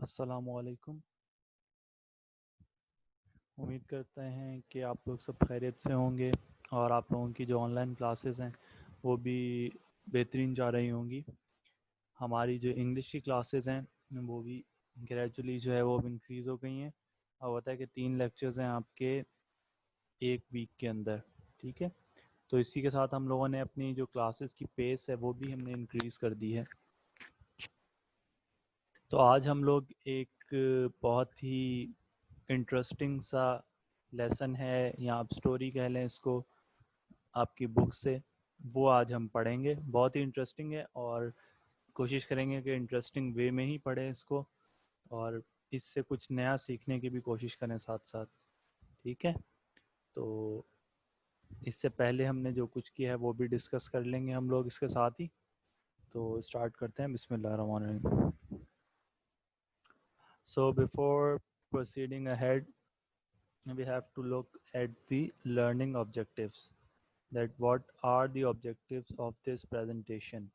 अस्सलामुअलैकुम। उम्मीद करते हैं कि आप लोग सब खैरियत से होंगे और आप लोगों की जो ऑनलाइन क्लासेस हैं वो भी बेहतरीन जा रही होंगी। हमारी जो इंग्लिश की क्लासेस हैं वो भी ग्रेजुअली जो है वो अब इंक्रीज़ हो गई हैं और होता है कि 3 लेक्चर्स हैं आपके एक वीक के अंदर। ठीक है, तो इसी के साथ हम लोगों ने अपनी जो क्लासेस की पेस है वो भी हमने इंक्रीज़ कर दी है। तो आज हम लोग एक बहुत ही इंटरेस्टिंग सा लेसन है या आप स्टोरी कह लें इसको, आपकी बुक से वो आज हम पढ़ेंगे। बहुत ही इंटरेस्टिंग है और कोशिश करेंगे कि इंटरेस्टिंग वे में ही पढ़ें इसको और इससे कुछ नया सीखने की भी कोशिश करें साथ साथ। ठीक है, तो इससे पहले हमने जो कुछ किया है वो भी डिस्कस कर लेंगे हम लोग इसके साथ ही। तो स्टार्ट करते हैं, बिस्मिल्लाहिर्रहमानिर्रहीम। So before proceeding ahead, we have to look at the learning objectives, that what are the objectives of this presentation.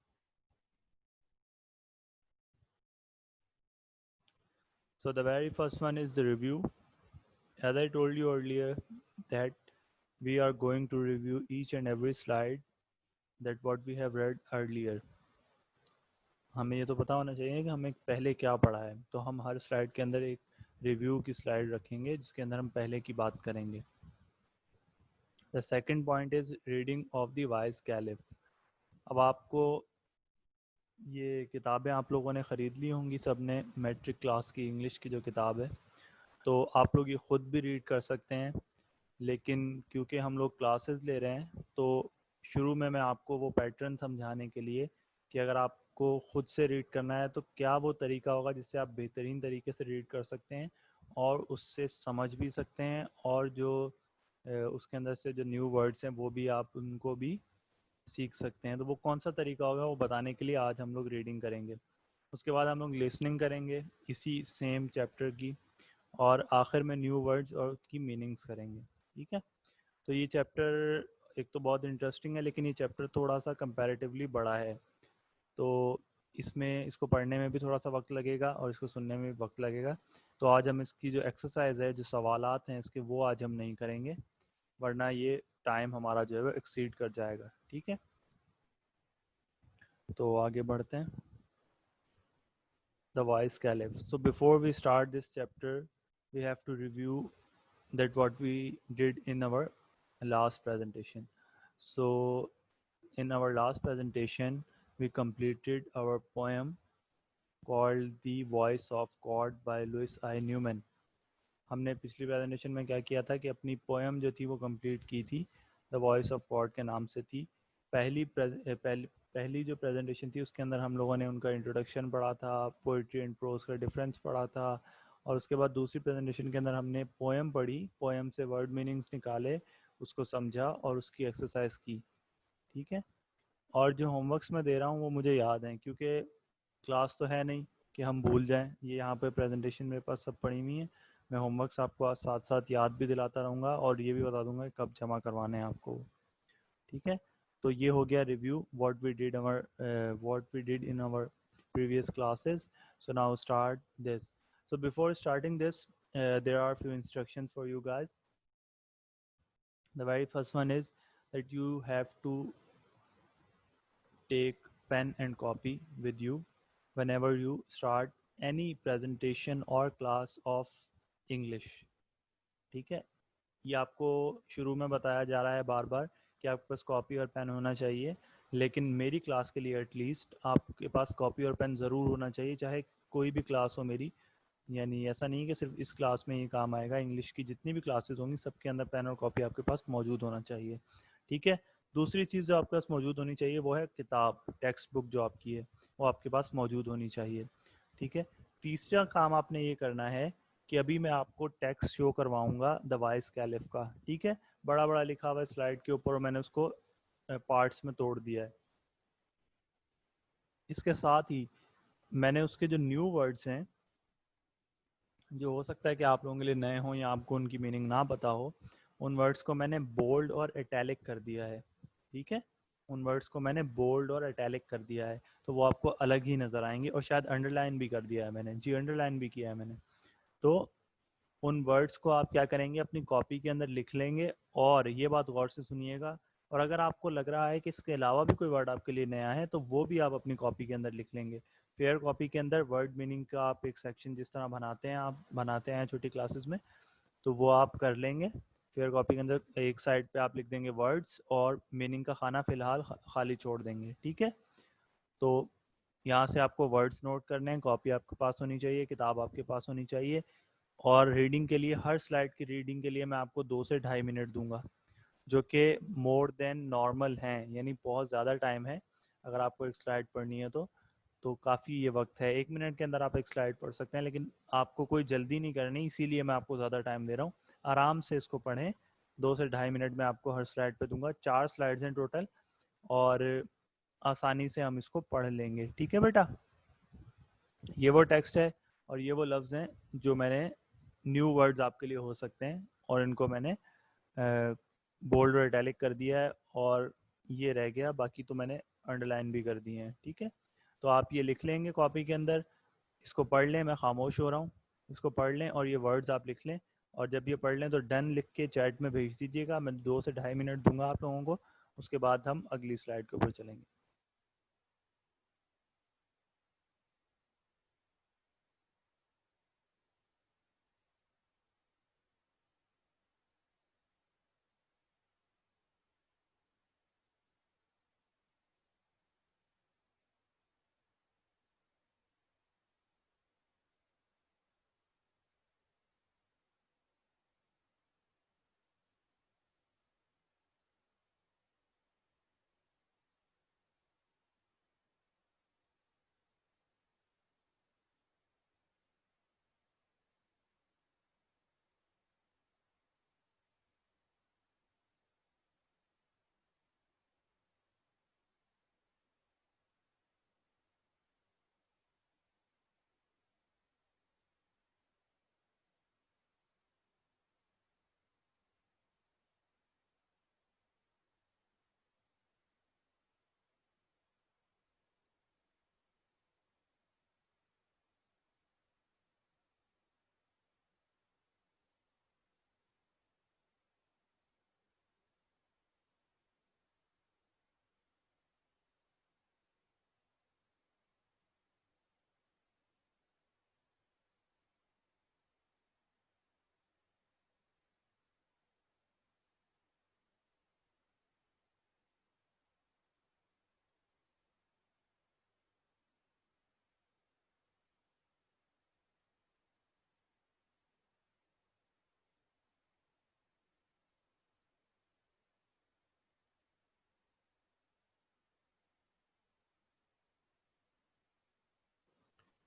So the very first one is the review. As I told you earlier that we are going to review each and every slide that what we have read earlier. हमें ये तो पता होना चाहिए कि हमें पहले क्या पढ़ा है, तो हम हर स्लाइड के अंदर एक रिव्यू की स्लाइड रखेंगे जिसके अंदर हम पहले की बात करेंगे। The second point is reading of the wise caliph. अब आपको ये किताबें आप लोगों ने ख़रीद ली होंगी सब ने, मैट्रिक क्लास की इंग्लिश की जो किताब है, तो आप लोग ये ख़ुद भी रीड कर सकते हैं। लेकिन क्योंकि हम लोग क्लासेस ले रहे हैं तो शुरू में मैं आपको वो पैटर्न समझाने के लिए कि अगर आपको ख़ुद से रीड करना है तो क्या वो तरीका होगा जिससे आप बेहतरीन तरीके से रीड कर सकते हैं और उससे समझ भी सकते हैं, और जो उसके अंदर से जो न्यू वर्ड्स हैं वो भी आप उनको भी सीख सकते हैं। तो वो कौन सा तरीका होगा वो बताने के लिए आज हम लोग रीडिंग करेंगे। उसके बाद हम लोग लिसनिंग करेंगे इसी सेम चैप्टर की, और आखिर में न्यू वर्ड्स और उसकी मीनिंग्स करेंगे। ठीक है, तो ये चैप्टर एक तो बहुत इंटरेस्टिंग है, लेकिन ये चैप्टर थोड़ा सा कंपैरेटिवली बड़ा है, तो इसमें इसको पढ़ने में भी थोड़ा सा वक्त लगेगा और इसको सुनने में भी वक्त लगेगा। तो आज हम इसकी जो एक्सरसाइज है, जो सवालात हैं इसके, वो आज हम नहीं करेंगे, वरना ये टाइम हमारा जो है वो एक्सीड कर जाएगा। ठीक है, तो आगे बढ़ते हैं। The voice caliph. So before we start this chapter, we have to review that what we did in our last presentation. So in our last presentation, we completed our poem called The Voice of God by Louis I. Newman. हमने पिछली presentation में क्या किया था कि अपनी poem जो थी वो कंप्लीट की थी, द वॉइस ऑफ गॉड के नाम से थी। पहली जो प्रेजेंटेशन थी उसके अंदर हम लोगों ने उनका इंट्रोडक्शन पढ़ा था, पोइट्री एंड प्रोज का डिफरेंस पढ़ा था, और उसके बाद दूसरी प्रेजेंटेशन के अंदर हमने पोएम पढ़ी, पोएम से वर्ड मीनिंग्स निकाले, उसको समझा और उसकी एक्सरसाइज की। ठीक है, और जो होमवर्क्स मैं दे रहा हूँ वो मुझे याद है, क्योंकि क्लास तो है नहीं कि हम भूल जाएं। ये यहाँ पे प्रेजेंटेशन मेरे पास सब पड़ी हुई है, मैं होमवर्क्स आपको आज साथ साथ याद भी दिलाता रहूँगा और ये भी बता दूंगा कि कब जमा करवाने हैं आपको। ठीक है, तो ये हो गया review what we did in our previous classes. So now start this. So before starting this, there are a few instructions for you guys. The very first one is that you have to take pen and copy with you whenever you start any presentation or class of English. ठीक है, ये आपको शुरू में बताया जा रहा है बार बार कि आपके पास कॉपी और पेन होना चाहिए, लेकिन मेरी क्लास के लिए एटलीस्ट आपके पास कॉपी और पेन ज़रूर होना चाहिए, चाहे कोई भी क्लास हो मेरी। यानी ऐसा नहीं कि सिर्फ इस क्लास में ही काम आएगा, इंग्लिश की जितनी भी क्लासेस होंगी सबके अंदर पेन और कॉपी आपके पास मौजूद होना चाहिए। ठीक है, दूसरी चीज़ जो आपके पास मौजूद होनी चाहिए वो है किताब, टेक्स्ट बुक जो आपकी है वो आपके पास मौजूद होनी चाहिए। ठीक है, तीसरा काम आपने ये करना है कि अभी मैं आपको टेक्स्ट शो करवाऊंगा द वॉइस कैलिफ का। ठीक है, बड़ा बड़ा लिखा हुआ है स्लाइड के ऊपर और मैंने उसको पार्ट्स में तोड़ दिया है। इसके साथ ही मैंने उसके जो न्यू वर्ड्स हैं, जो हो सकता है कि आप लोगों के लिए नए हों या आपको उनकी मीनिंग ना पता हो, उन वर्ड्स को मैंने बोल्ड और इटैलिक कर दिया है। ठीक है, उन वर्ड्स को मैंने बोल्ड और इटैलिक कर दिया है, तो वो आपको अलग ही नज़र आएंगे। और शायद अंडरलाइन भी कर दिया है मैंने, जी अंडरलाइन भी किया है मैंने। तो उन वर्ड्स को आप क्या करेंगे, अपनी कॉपी के अंदर लिख लेंगे। और ये बात गौर से सुनिएगा, और अगर आपको लग रहा है कि इसके अलावा भी कोई वर्ड आपके लिए नया है तो वो भी आप अपनी कॉपी के अंदर लिख लेंगे। फेयर कॉपी के अंदर वर्ड मीनिंग का आप एक सेक्शन जिस तरह बनाते हैं, आप बनाते हैं छोटी क्लासेस में, तो वो आप कर लेंगे। फेयर कॉपी के अंदर एक साइड पे आप लिख देंगे वर्ड्स, और मीनिंग का खाना फिलहाल खाली छोड़ देंगे, ठीक है। तो यहाँ से आपको वर्ड्स नोट करने हैं, कॉपी आपके पास होनी चाहिए, किताब आपके पास होनी चाहिए। और रीडिंग के लिए, हर स्लाइड की रीडिंग के लिए मैं आपको 2 से ढाई मिनट दूंगा, जो कि मोर देन नॉर्मल हैं, यानी बहुत ज़्यादा टाइम है। अगर आपको एक स्लाइड पढ़नी है तो काफ़ी ये वक्त है। 1 मिनट के अंदर आप एक स्लाइड पढ़ सकते हैं, लेकिन आपको कोई जल्दी नहीं करनी, इसीलिए मैं आपको ज़्यादा टाइम दे रहा हूँ। आराम से इसको पढ़ें। 2 से ढाई मिनट में आपको हर स्लाइड पे दूंगा, 4 स्लाइड्स हैं टोटल, और आसानी से हम इसको पढ़ लेंगे, ठीक है बेटा। ये वो टेक्स्ट है और ये वो लफ्ज़ हैं जो मैंने, न्यू वर्ड्स आपके लिए हो सकते हैं, और इनको मैंने बोल्ड और इटैलिक कर दिया है। और ये रह गया, बाकी तो मैंने अंडरलाइन भी कर दिए हैं, ठीक है। तो आप ये लिख लेंगे कॉपी के अंदर, इसको पढ़ लें, मैं खामोश हो रहा हूँ, इसको पढ़ लें और ये वर्ड्स आप लिख लें। और जब ये पढ़ लें तो डन लिख के चैट में भेज दीजिएगा, मैं 2 से ढाई मिनट दूंगा आप लोगों को। उसके बाद हम अगली स्लाइड के ऊपर चलेंगे।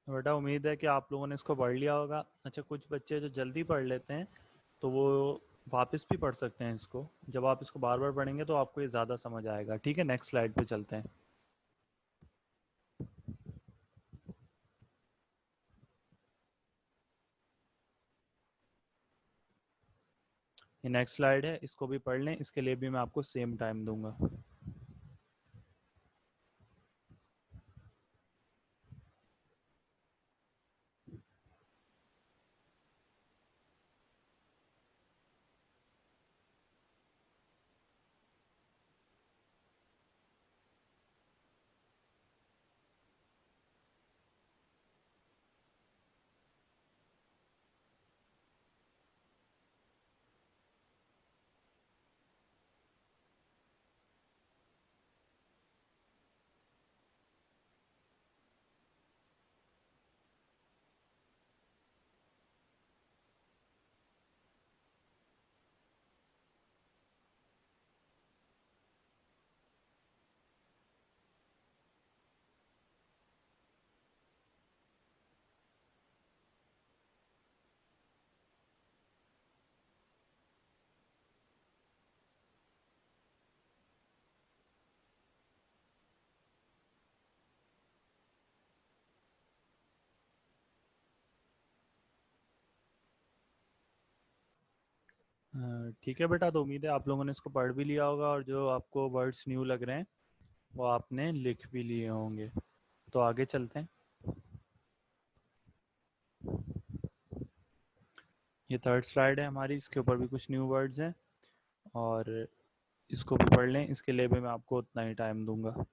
बेटा उम्मीद है कि आप लोगों ने इसको पढ़ लिया होगा। अच्छा, कुछ बच्चे जो जल्दी पढ़ लेते हैं तो वो वापस भी पढ़ सकते हैं इसको। जब आप इसको बार बार पढ़ेंगे तो आपको ये ज़्यादा समझ आएगा, ठीक है। नेक्स्ट स्लाइड पे चलते हैं। ये नेक्स्ट स्लाइड है, इसको भी पढ़ लें, इसके लिए भी मैं आपको सेम टाइम दूंगा। ठीक है बेटा, तो उम्मीद है आप लोगों ने इसको पढ़ भी लिया होगा, और जो आपको वर्ड्स न्यू लग रहे हैं वो आपने लिख भी लिए होंगे। तो आगे चलते हैं। ये थर्ड स्लाइड है हमारी, इसके ऊपर भी कुछ न्यू वर्ड्स हैं और इसको भी पढ़ लें, इसके लिए भी मैं आपको उतना ही टाइम दूंगा।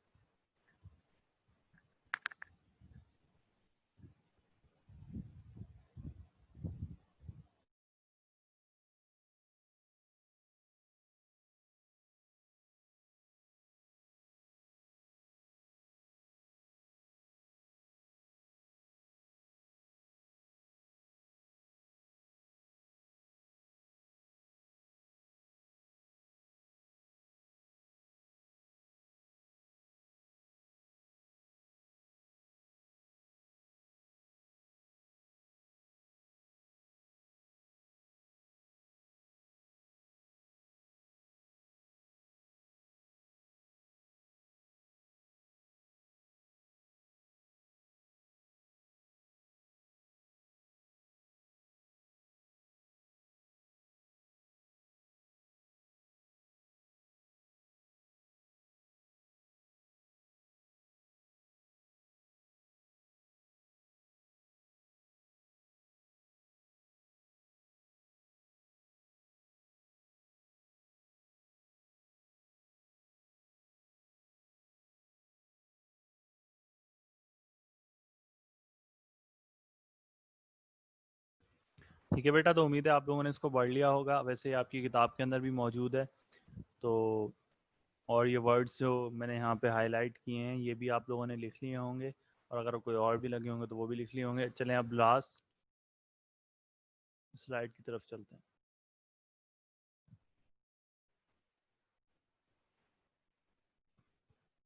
ठीक है बेटा, तो उम्मीद है आप लोगों ने इसको पढ़ लिया होगा, वैसे आपकी किताब के अंदर भी मौजूद है। तो और ये वर्ड्स जो मैंने यहाँ पे हाईलाइट किए हैं ये भी आप लोगों ने लिख लिए होंगे, और अगर कोई और भी लगे होंगे तो वो भी लिख लिए होंगे। चलें अब लास्ट स्लाइड की तरफ चलते हैं।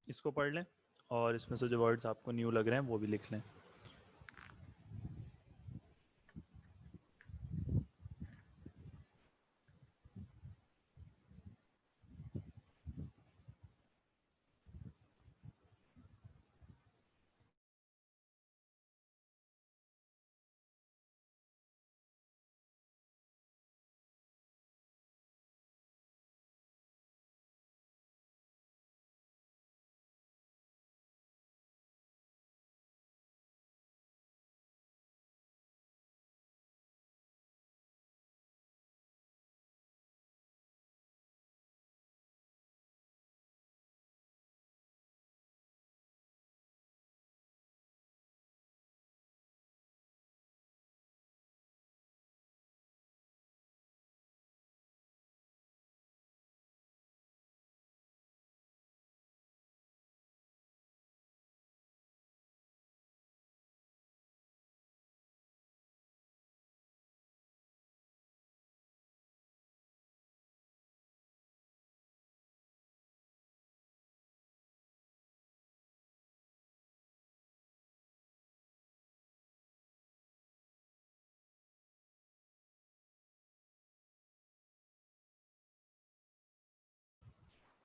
इसको पढ़ लें और इसमें से जो वर्ड्स आपको न्यू लग रहे हैं वो भी लिख लें।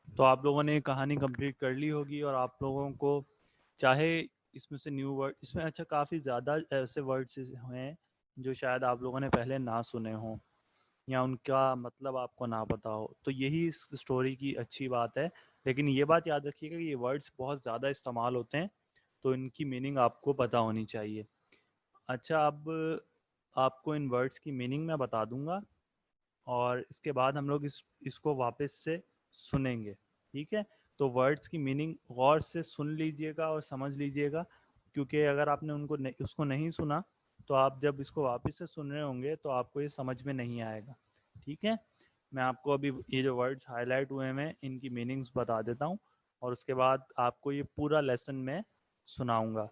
तो आप लोगों ने कहानी कंप्लीट कर ली होगी, और आप लोगों को चाहे इसमें से न्यू वर्ड, इसमें अच्छा काफ़ी ज़्यादा ऐसे वर्ड्स हैं जो शायद आप लोगों ने पहले ना सुने हों या उनका मतलब आपको ना पता हो, तो यही इस स्टोरी की अच्छी बात है। लेकिन ये बात याद रखिएगा कि ये वर्ड्स बहुत ज़्यादा इस्तेमाल होते हैं, तो इनकी मीनिंग आपको पता होनी चाहिए। अच्छा, अब आपको इन वर्ड्स की मीनिंग मैं बता दूंगा और इसके बाद हम लोग इसको वापस से सुनेंगे। ठीक है, तो वर्ड्स की मीनिंग गौर से सुन लीजिएगा और समझ लीजिएगा, क्योंकि अगर आपने उसको नहीं सुना तो आप जब इसको वापस से सुन रहे होंगे तो आपको ये समझ में नहीं आएगा। ठीक है, मैं आपको अभी ये जो वर्ड्स हाईलाइट हुए हैं इनकी मीनिंग्स बता देता हूँ, और उसके बाद आपको ये पूरा लेसन में सुनाऊंगा।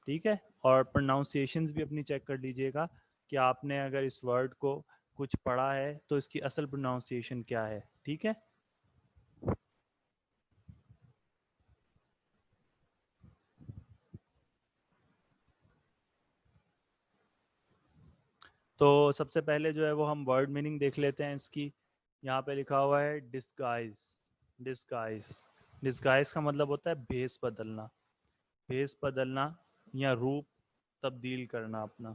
ठीक है, और प्रोनाउंसिएशंस भी अपनी चेक कर लीजिएगा कि आपने अगर इस वर्ड को कुछ पढ़ा है तो इसकी असल प्रोनाउंसिएशन क्या है। ठीक है, तो सबसे पहले जो है वो हम वर्ड मीनिंग देख लेते हैं इसकी। यहाँ पे लिखा हुआ है डिस्गाइज। डिस्गाइज, डिस्गाइज का मतलब होता है भेस बदलना। भेस बदलना या रूप तब्दील करना अपना।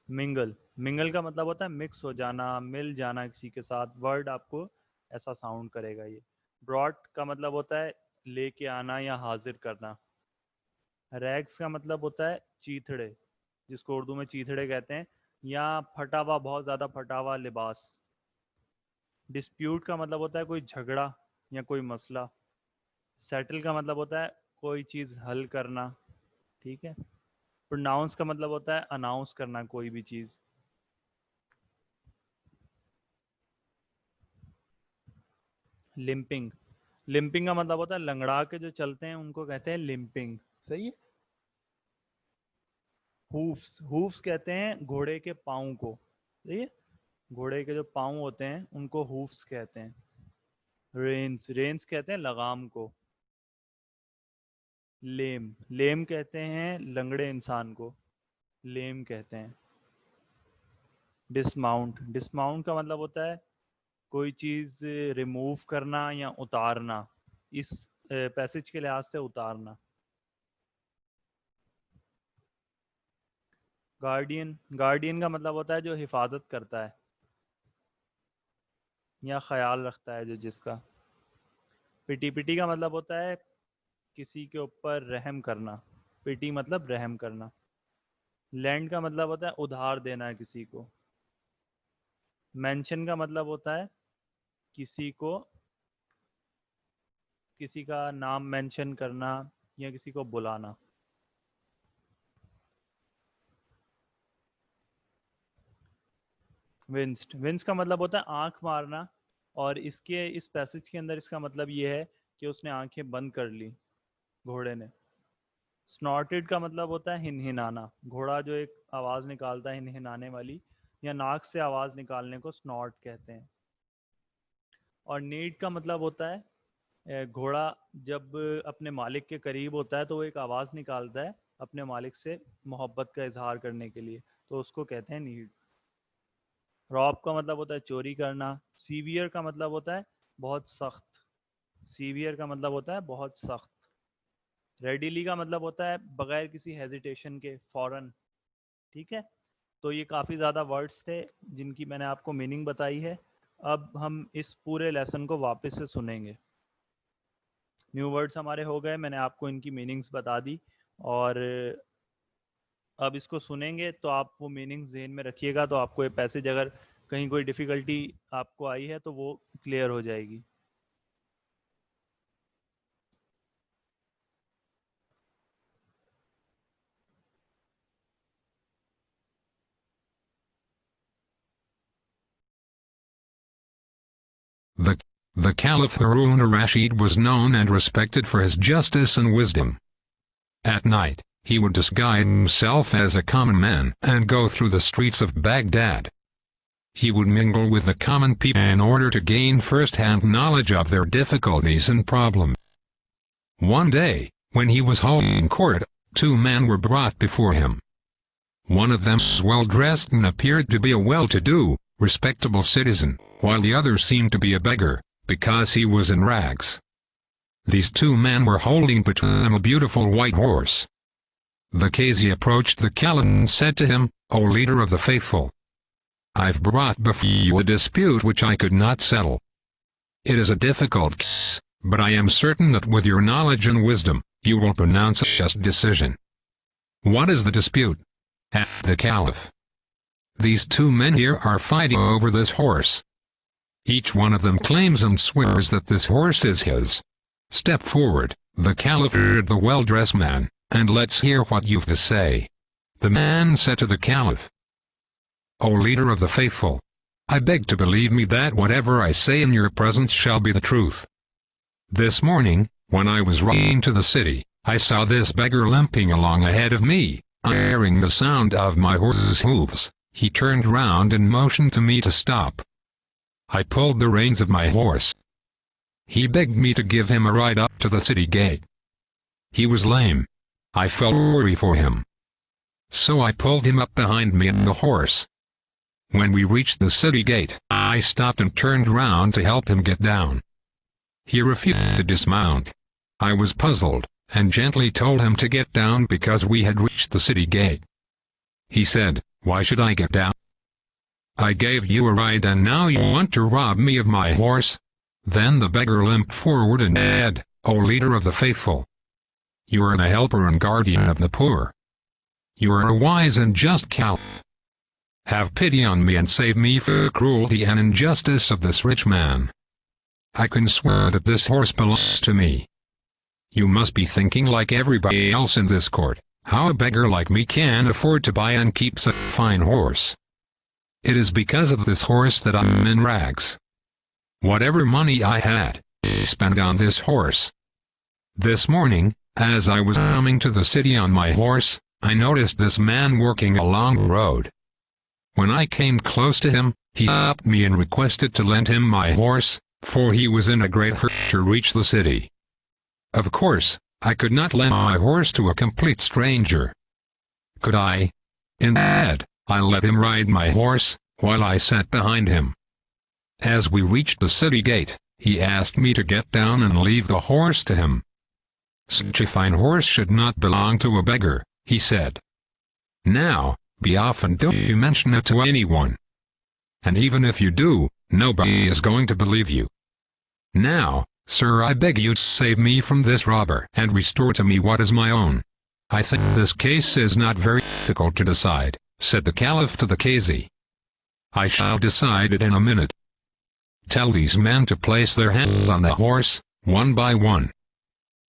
मिंगल, मिंगल का मतलब होता है मिक्स हो जाना, मिल जाना किसी के साथ। वर्ड आपको ऐसा साउंड करेगा ये। ब्रॉड का मतलब होता है लेके आना या हाजिर करना। रैग्स का मतलब होता है चीथड़े, जिसको उर्दू में चीथड़े कहते हैं, या फटा हुआ, बहुत ज़्यादा फटा हुआ लिबास। डिस्प्यूट का मतलब होता है कोई झगड़ा या कोई मसला। सेटल का मतलब होता है कोई चीज़ हल करना, ठीक है। प्रोनाउंस का मतलब होता है अनाउंस करना कोई भी चीज़। लिम्पिंग, लिम्पिंग का मतलब होता है लंगड़ा के जो चलते हैं उनको कहते हैं लिम्पिंग, सही है। हूफ्स, हूफ्स कहते हैं घोड़े के पाँव को, सही है। घोड़े के जो पाँव होते हैं उनको हूफ्स कहते हैं। रेंस, रेंस कहते हैं लगाम को। लेम, लेम कहते हैं लंगड़े इंसान को, लेम कहते हैं। डिसमाउंट, डिसमाउंट का मतलब होता है कोई चीज़ रिमूव करना या उतारना, इस पैसेज के लिहाज से उतारना। गार्डियन, गार्डियन का मतलब होता है जो हिफाजत करता है या ख्याल रखता है जो जिसका। पिटी, पिटी का मतलब होता है किसी के ऊपर रहम करना, पिटी मतलब रहम करना। लैंड का मतलब होता है उधार देना किसी को। मेंशन का मतलब होता है किसी को, किसी का नाम मेंशन करना या किसी को बुलाना। विंस्ड, विंस का मतलब होता है आंख मारना, और इसके इस पैसेज के अंदर इसका मतलब ये है कि उसने आंखें बंद कर ली घोड़े ने। स्नॉटेड का मतलब होता है हिनहिनाना, घोड़ा जो एक आवाज़ निकालता है हिनहिनाने वाली, या नाक से आवाज़ निकालने को स्नॉट कहते हैं। और नीड का मतलब होता है घोड़ा जब अपने मालिक के करीब होता है तो वो एक आवाज़ निकालता है अपने मालिक से मोहब्बत का इजहार करने के लिए, तो उसको कहते हैं नीड। रॉब का मतलब होता है चोरी करना। सीवियर का मतलब होता है बहुत सख्त, सीवियर का मतलब होता है बहुत सख्त। रेडिली का मतलब होता है बगैर किसी हेजिटेशन के, फौरन, ठीक है। तो ये काफ़ी ज़्यादा वर्ड्स थे जिनकी मैंने आपको मीनिंग बताई है। अब हम इस पूरे लेसन को वापस से सुनेंगे। न्यू वर्ड्स हमारे हो गए, मैंने आपको इनकी मीनिंग्स बता दी, और अब इसको सुनेंगे तो आप वो मीनिंग्स जहन में रखिएगा, तो आपको ये पैसेज अगर कहीं कोई डिफ़िकल्टी आपको आई है तो वो क्लियर हो जाएगी। The, the Caliph Harun al-Rashid was known and respected for his justice and wisdom. At night, he would disguise himself as a common man and go through the streets of Baghdad. He would mingle with the common people in order to gain first-hand knowledge of their difficulties and problems. One day, when he was holding court, two men were brought before him. One of them was well-dressed and appeared to be a well-to-do, respectable citizen, while the other seemed to be a beggar, because he was in rags. These two men were holding between them a beautiful white horse. The Qazi approached the Caliph and said to him, "O leader of the faithful, I've brought before you a dispute which I could not settle. It is a difficult case, but I am certain that with your knowledge and wisdom, you will pronounce a just decision." "What is the dispute?" asked the Caliph. "These two men here are fighting over this horse. Each one of them claims and swears that this horse is his. Step forward." The Caliph ordered the well-dressed man, "and let's hear what you've to say." The man said to the Caliph, "O leader of the faithful, I beg to believe me that whatever I say in your presence shall be the truth. This morning, when I was riding to the city, I saw this beggar limping along ahead of me. Hearing the sound of my horse's hooves, he turned round and motioned to me to stop. I pulled the reins of my horse. He begged me to give him a ride up to the city gate. He was lame. I felt sorry for him. So I pulled him up behind me on the horse. When we reached the city gate, I stopped and turned round to help him get down. He refused to dismount. I was puzzled, and gently told him to get down because we had reached the city gate. He said, 'Why should I get down? I gave you a ride and now you want to rob me of my horse?' Then the beggar limped forward and said, O leader of the faithful. You are the helper and guardian of the poor. You are a wise and just caliph. Have pity on me and save me from the cruelty and injustice of this rich man. I can swear that this horse belongs to me. You must be thinking like everybody else in this court, how a beggar like me can afford to buy and keep such a fine horse. It is because of this horse that I'm in rags. Whatever money I had, I spent on this horse. This morning, as I was coming to the city on my horse, I noticed this man working along the road. When I came close to him, he stopped me and requested to lend him my horse, for he was in a great hurry to reach the city. Of course, I could not lend my horse to a complete stranger. Could I? Instead, I let him ride my horse, while I sat behind him. As we reached the city gate, he asked me to get down and leave the horse to him. Such a fine horse should not belong to a beggar, he said. Now, be off and don't you mention it to anyone. And even if you do, nobody is going to believe you. Now, sir, I beg you to save me from this robber and restore to me what is my own. I think this case is not very difficult to decide, said the Caliph to the Qazi. I shall decide it in a minute. Tell these men to place their hands on the horse, one by one.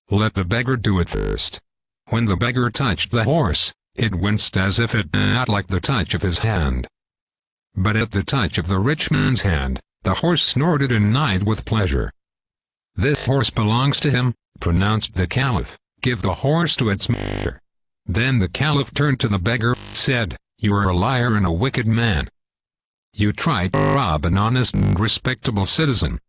Let the beggar do it first. When the beggar touched the horse, it winced as if it did not like the touch of his hand. But at the touch of the rich man's hand, the horse snorted and neighed with pleasure. This horse belongs to him, pronounced the Caliph. Give the horse to its master. Then the Caliph turned to the beggar and said, You are a liar and a wicked man. You tried to rob an honest and respectable citizen.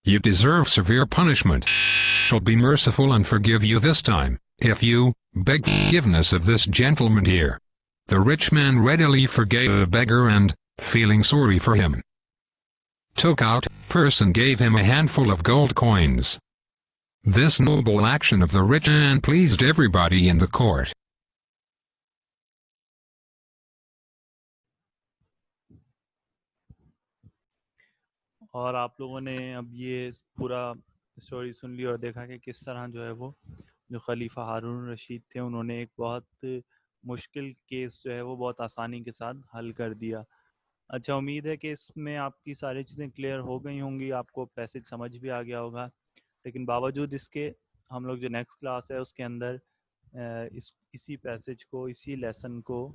You deserve severe punishment. I shall be merciful and forgive you this time, if you beg forgiveness of this gentleman here. The rich man readily forgave the beggar and, feeling sorry for him, took out his purse and gave him a handful of gold coins. This noble action of the rich man pleased everybody in the court. और आप लोगों ने अब ये पूरा story सुन ली और देखा कि किस तरह जो है वो जो खलीफा हारून रशीद थे उन्होंने एक बहुत मुश्किल केस जो है वो बहुत आसानी के साथ हल कर दिया। अच्छा, उम्मीद है कि इसमें आपकी सारी चीज़ें क्लियर हो गई होंगी, आपको पैसेज समझ भी आ गया होगा। लेकिन बावजूद इसके हम लोग जो नेक्स्ट क्लास है उसके अंदर इसी पैसेज को, इसी लेसन को,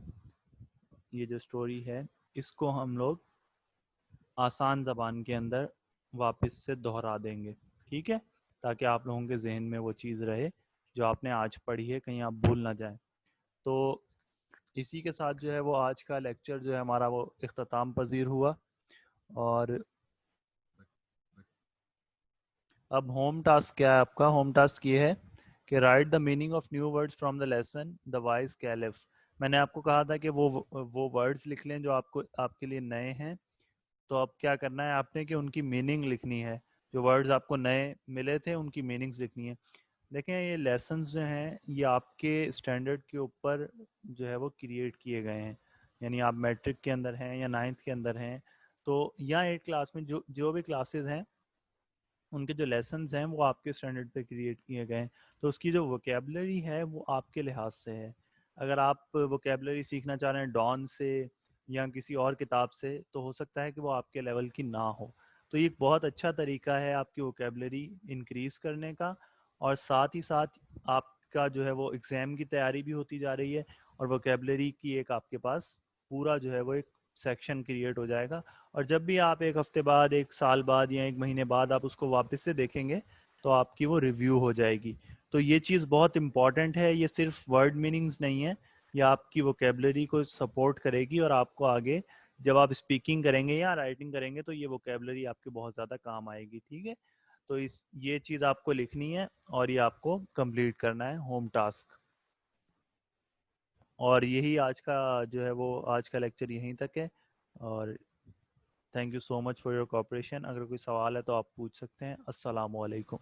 ये जो स्टोरी है इसको हम लोग आसान ज़बान के अंदर वापस से दोहरा देंगे, ठीक है, ताकि आप लोगों के जहन में वो चीज़ रहे जो आपने आज पढ़ी है, कहीं आप भूल ना जाएं। तो इसी के साथ जो है वो आज का लेक्चर जो है हमारा वो इख्तिताम पजीर हुआ। और अब होम टास्क क्या है आपका? होम टास्क ये है कि right the meaning of new words from the lesson the wise caliph. मैंने आपको कहा था कि वो वर्ड्स लिख लें जो आपको आपके लिए नए हैं। तो अब क्या करना है आपने कि उनकी मीनिंग लिखनी है। जो वर्ड्स आपको नए मिले थे उनकी मीनिंग्स लिखनी है। देखें, ये लेसन्स जो हैं ये आपके स्टैंडर्ड के ऊपर जो है वो क्रिएट किए गए हैं। यानी आप मैट्रिक के अंदर हैं या नाइन्थ के अंदर हैं, तो या 8 क्लास में जो जो भी क्लासेस हैं उनके जो लेसन्स हैं वो आपके स्टैंडर्ड पे क्रिएट किए गए हैं। तो उसकी जो वोकेबलरी है वो आपके लिहाज से है। अगर आप वोकेबलरी सीखना चाह रहे हैं डॉन से या किसी और किताब से, तो हो सकता है कि वो आपके लेवल की ना हो। तो ये एक बहुत अच्छा तरीका है आपकी वोकेबलरी इंक्रीज़ करने का, और साथ ही साथ आपका जो है वो एग्ज़ाम की तैयारी भी होती जा रही है, और वोकेबलरी की एक आपके पास पूरा जो है वो एक सेक्शन क्रिएट हो जाएगा। और जब भी आप 1 हफ्ते बाद, 1 साल बाद या 1 महीने बाद आप उसको वापस से देखेंगे तो आपकी वो रिव्यू हो जाएगी। तो ये चीज़ बहुत इंपॉर्टेंट है। ये सिर्फ वर्ड मीनिंग्स नहीं है, ये आपकी वोकेबलरी को सपोर्ट करेगी और आपको आगे जब आप स्पीकिंग करेंगे या राइटिंग करेंगे तो ये वोकेबलरी आपके बहुत ज़्यादा काम आएगी, ठीक है। तो इस ये चीज़ आपको लिखनी है और ये आपको कंप्लीट करना है होम टास्क। और यही आज का जो है वो आज का लेक्चर यहीं तक है। और thank you so much for your cooperation. अगर कोई सवाल है तो आप पूछ सकते हैं। अस्सलाम वालेकुम।